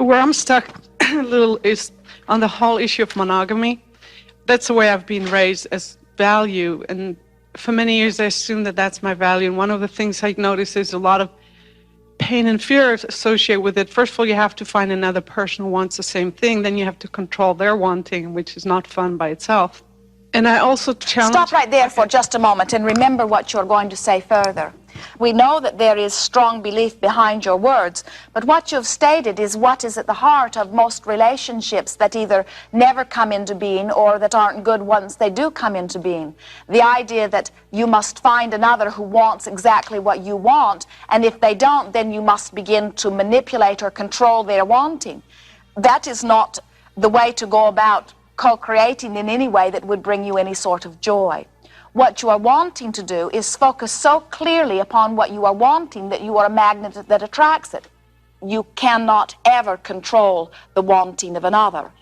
Where I'm stuck a little is on the whole issue of monogamy. That's the way I've been raised, as value, and for many years I assumed that that's my value. And one of the things I notice is a lot of pain and fear associated with it. First of all, you have to find another person who wants the same thing. Then you have to control their wanting, which is not fun by itself. And I also challenge... Stop right there for just a moment and remember what you're going to say further. We know that there is strong belief behind your words, but what you've stated is what is at the heart of most relationships that either never come into being or that aren't good once they do come into being. The idea that you must find another who wants exactly what you want, and if they don't, then you must begin to manipulate or control their wanting. That is not the way to go about co-creating in any way that would bring you any sort of joy. What you are wanting to do is focus so clearly upon what you are wanting that you are a magnet that attracts it. You cannot ever control the wanting of another.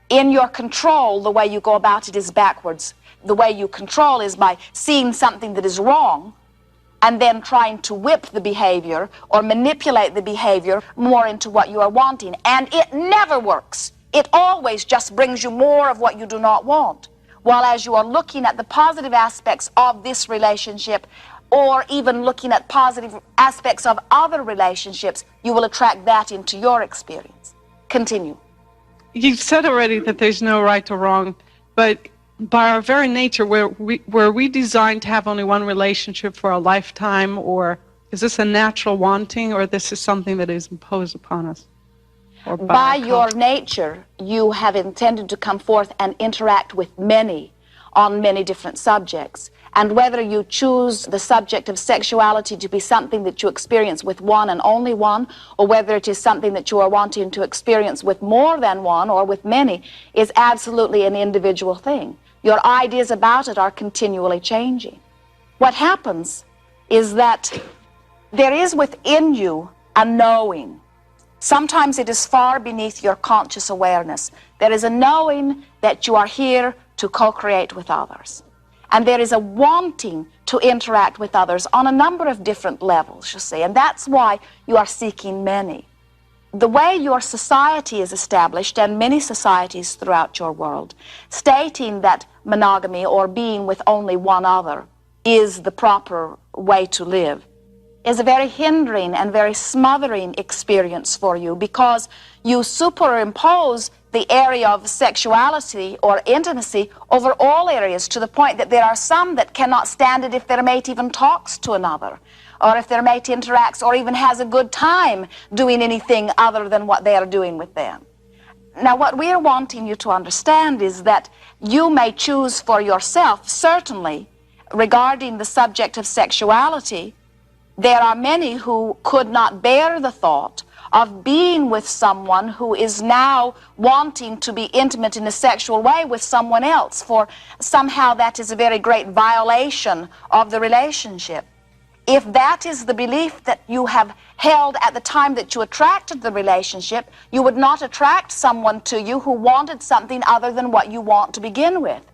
In your control, the way you go about it is backwards. The way you control is by seeing something that is wrong and then trying to whip the behavior or manipulate the behavior more into what you are wanting. And it never works. It always just brings you more of what you do not want. While as you are looking at the positive aspects of this relationship, or even looking at positive aspects of other relationships, you will attract that into your experience. Continue. You've said already that there's no right or wrong, but by our very nature, were we designed to have only one relationship for a lifetime, or is this a natural wanting, or this is something that is imposed upon us? By your nature, you have intended to come forth and interact with many on many different subjects. And whether you choose the subject of sexuality to be something that you experience with one and only one, or whether it is something that you are wanting to experience with more than one or with many, is absolutely an individual thing. Your ideas about it are continually changing. What happens is that there is within you a knowing. Sometimes it is far beneath your conscious awareness. There is a knowing that you are here to co-create with others. And there is a wanting to interact with others on a number of different levels, you see. And that's why you are seeking many. The way your society is established, and many societies throughout your world, stating that monogamy or being with only one other is the proper way to live, is a very hindering and very smothering experience for you, because you superimpose the area of sexuality or intimacy over all areas, to the point that there are some that cannot stand it if their mate even talks to another, or if their mate interacts or even has a good time doing anything other than what they are doing with them. Now, what we are wanting you to understand is that you may choose for yourself, certainly, regarding the subject of sexuality. There are many who could not bear the thought of being with someone who is now wanting to be intimate in a sexual way with someone else, for somehow that is a very great violation of the relationship. If that is the belief that you have held at the time that you attracted the relationship, you would not attract someone to you who wanted something other than what you want to begin with.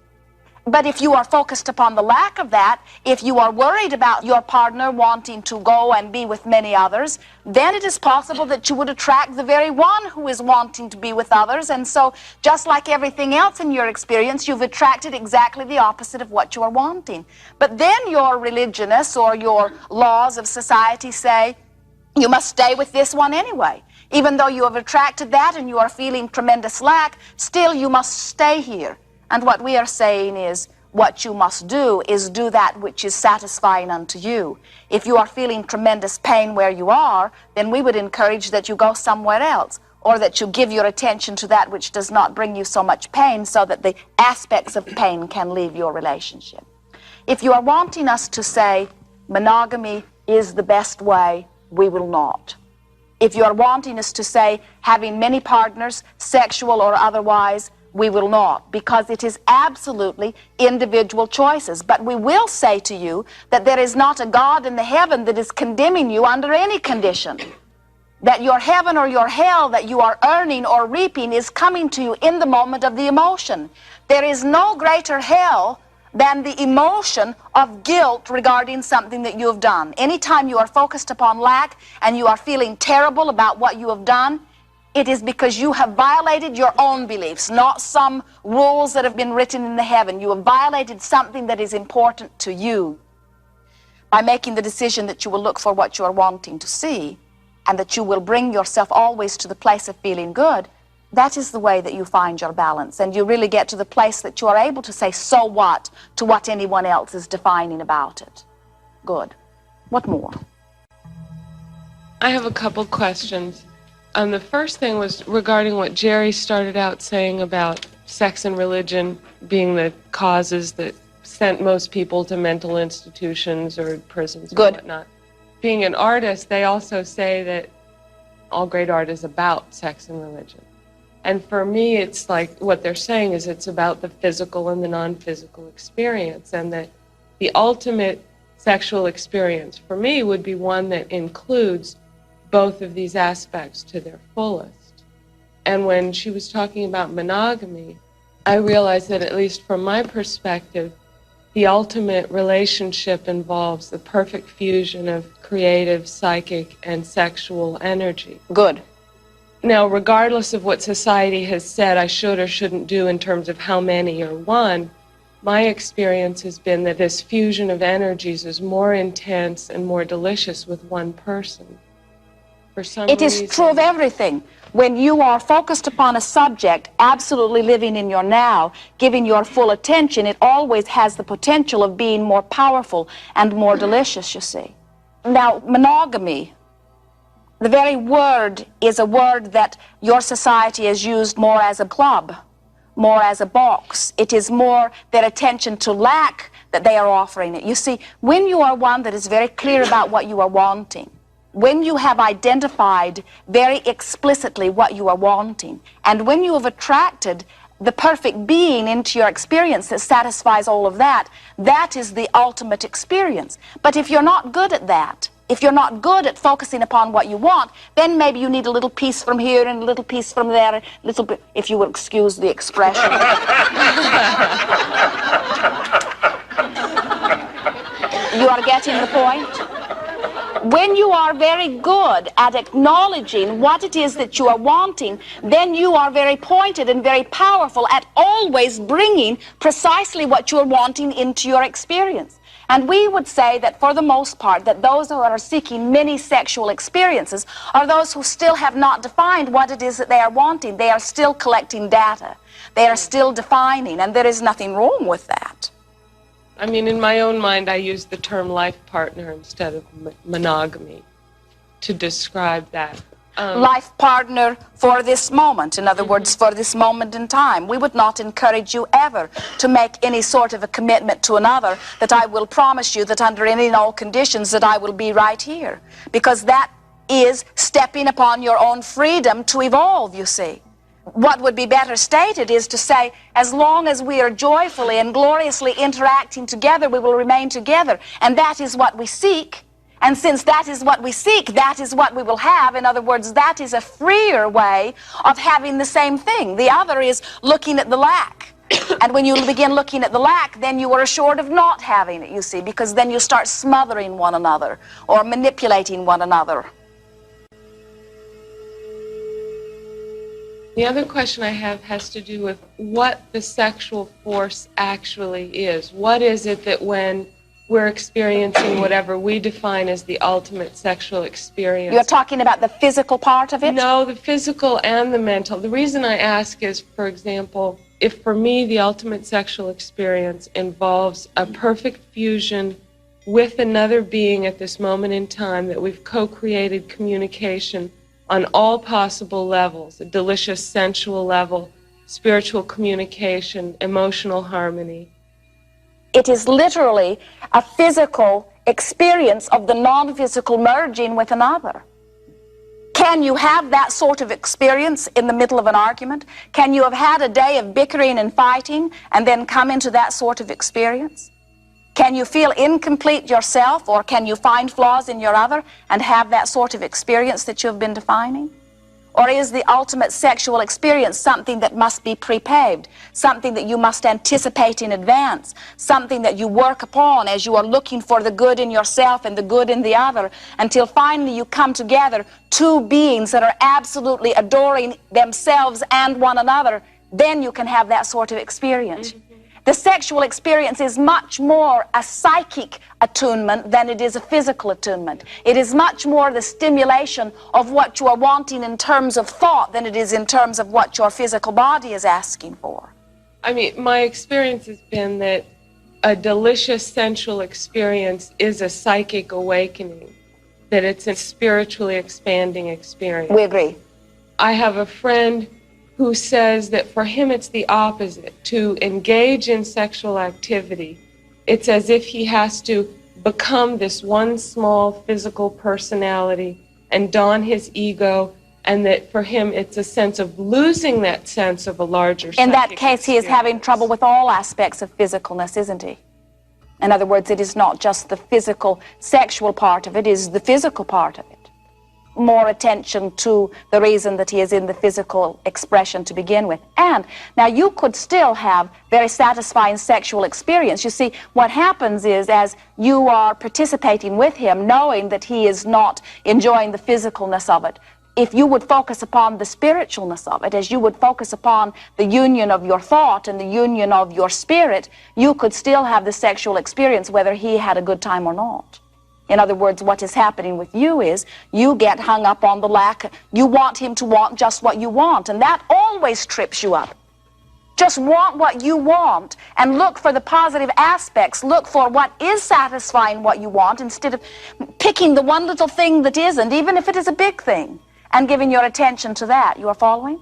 But if you are focused upon the lack of that, if you are worried about your partner wanting to go and be with many others, then it is possible that you would attract the very one who is wanting to be with others. And so, just like everything else in your experience, you've attracted exactly the opposite of what you are wanting. But then your religionists or your laws of society say, you must stay with this one anyway. Even though you have attracted that and you are feeling tremendous lack, still you must stay here. And what we are saying is, what you must do is do that which is satisfying unto you. If you are feeling tremendous pain where you are, then we would encourage that you go somewhere else, or that you give your attention to that which does not bring you so much pain, so that the aspects of pain can leave your relationship. If you are wanting us to say monogamy is the best way, we will not. If you are wanting us to say having many partners, sexual or otherwise, we will not, because it is absolutely individual choices. But we will say to you that there is not a God in the heaven that is condemning you under any condition. That your heaven or your hell that you are earning or reaping is coming to you in the moment of the emotion. There is no greater hell than the emotion of guilt regarding something that you have done. Anytime you are focused upon lack and you are feeling terrible about what you have done, It is because you have violated your own beliefs, not some rules that have been written in the heaven. You have violated something that is important to you by making the decision that you will look for what you are wanting to see and that you will bring yourself always to the place of feeling good. That is the way that you find your balance, and you really get to the place that you are able to say, so what, to what anyone else is defining about it. Good. What more? I have a couple questions. The first thing was regarding what Jerry started out saying about sex and religion being the causes that sent most people to mental institutions or prisons or whatnot. Being an artist, they also say that all great art is about sex and religion. And for me, it's like what they're saying is it's about the physical and the non-physical experience, and that the ultimate sexual experience for me would be one that includes both of these aspects to their fullest. And when she was talking about monogamy, I realized that, at least from my perspective, the ultimate relationship involves the perfect fusion of creative, psychic, and sexual energy. Good. Now, regardless of what society has said I should or shouldn't do in terms of how many or one, my experience has been that this fusion of energies is more intense and more delicious with one person. For some reason, it is true of everything. When you are focused upon a subject, absolutely living in your now, giving your full attention, it always has the potential of being more powerful and more delicious, you see. Now, monogamy, the very word is a word that your society has used more as a club, more as a box. It is more their attention to lack that they are offering it. You see, when you are one that is very clear about what you are wanting, when you have identified very explicitly what you are wanting, and when you have attracted the perfect being into your experience that satisfies all of that, that is the ultimate experience. But if you're not good at that, if you're not good at focusing upon what you want, then maybe you need a little piece from here and a little piece from there, a little bit, if you will excuse the expression. You are getting the point? When you are very good at acknowledging what it is that you are wanting, then you are very pointed and very powerful at always bringing precisely what you are wanting into your experience. And we would say that for the most part, that those who are seeking many sexual experiences are those who still have not defined what it is that they are wanting. They are still collecting data. They are still defining, and there is nothing wrong with that. I mean, in my own mind, I use the term life partner instead of monogamy to describe that. Life partner for this moment, in other words, for this moment in time. We would not encourage you ever to make any sort of a commitment to another that I will promise you that under any and all conditions that I will be right here. Because that is stepping upon your own freedom to evolve, you see. What would be better stated is to say, as long as we are joyfully and gloriously interacting together, we will remain together. And that is what we seek. And since that is what we seek, that is what we will have. In other words, that is a freer way of having the same thing. The other is looking at the lack. And when you begin looking at the lack, then you are assured of not having it, you see, because then you start smothering one another or manipulating one another. The other question I have has to do with what the sexual force actually is. What is it that when we're experiencing whatever we define as the ultimate sexual experience? You're talking about the physical part of it? No, the physical and the mental. The reason I ask is, for example, if for me the ultimate sexual experience involves a perfect fusion with another being at this moment in time, that we've co-created communication on all possible levels, a delicious sensual level, spiritual communication, emotional harmony. It is literally a physical experience of the non-physical merging with another. Can you have that sort of experience in the middle of an argument? Can you have had a day of bickering and fighting and then come into that sort of experience? Can you feel incomplete yourself, or can you find flaws in your other and have that sort of experience that you've been defining? Or is the ultimate sexual experience something that must be prepaved, something that you must anticipate in advance, something that you work upon as you are looking for the good in yourself and the good in the other, until finally you come together, two beings that are absolutely adoring themselves and one another? Then you can have that sort of experience. The sexual experience is much more a psychic attunement than it is a physical attunement. It is much more the stimulation of what you are wanting in terms of thought than it is in terms of what your physical body is asking for. I mean, my experience has been that a delicious sensual experience is a psychic awakening, that it's a spiritually expanding experience. We agree. I have a friend who says that for him it's the opposite. To engage in sexual activity, it's as if he has to become this one small physical personality and don his ego, and that for him it's a sense of losing that sense of a larger In that psychic case, he is having trouble with all aspects of physicalness, isn't he? In other words, it is not just the physical, sexual part of it, it is the physical part of it. More attention to the reason that he is in the physical expression to begin with. And now you could still have very satisfying sexual experience. You see, what happens is, as you are participating with him, knowing that he is not enjoying the physicalness of it, if you would focus upon the spiritualness of it, as you would focus upon the union of your thought and the union of your spirit, you could still have the sexual experience whether he had a good time or not. In other words, what is happening with you is you get hung up on the lack. You want him to want just what you want, and that always trips you up. Just want what you want and look for the positive aspects. Look for what is satisfying what you want instead of picking the one little thing that isn't, even if it is a big thing, and giving your attention to that. You are following?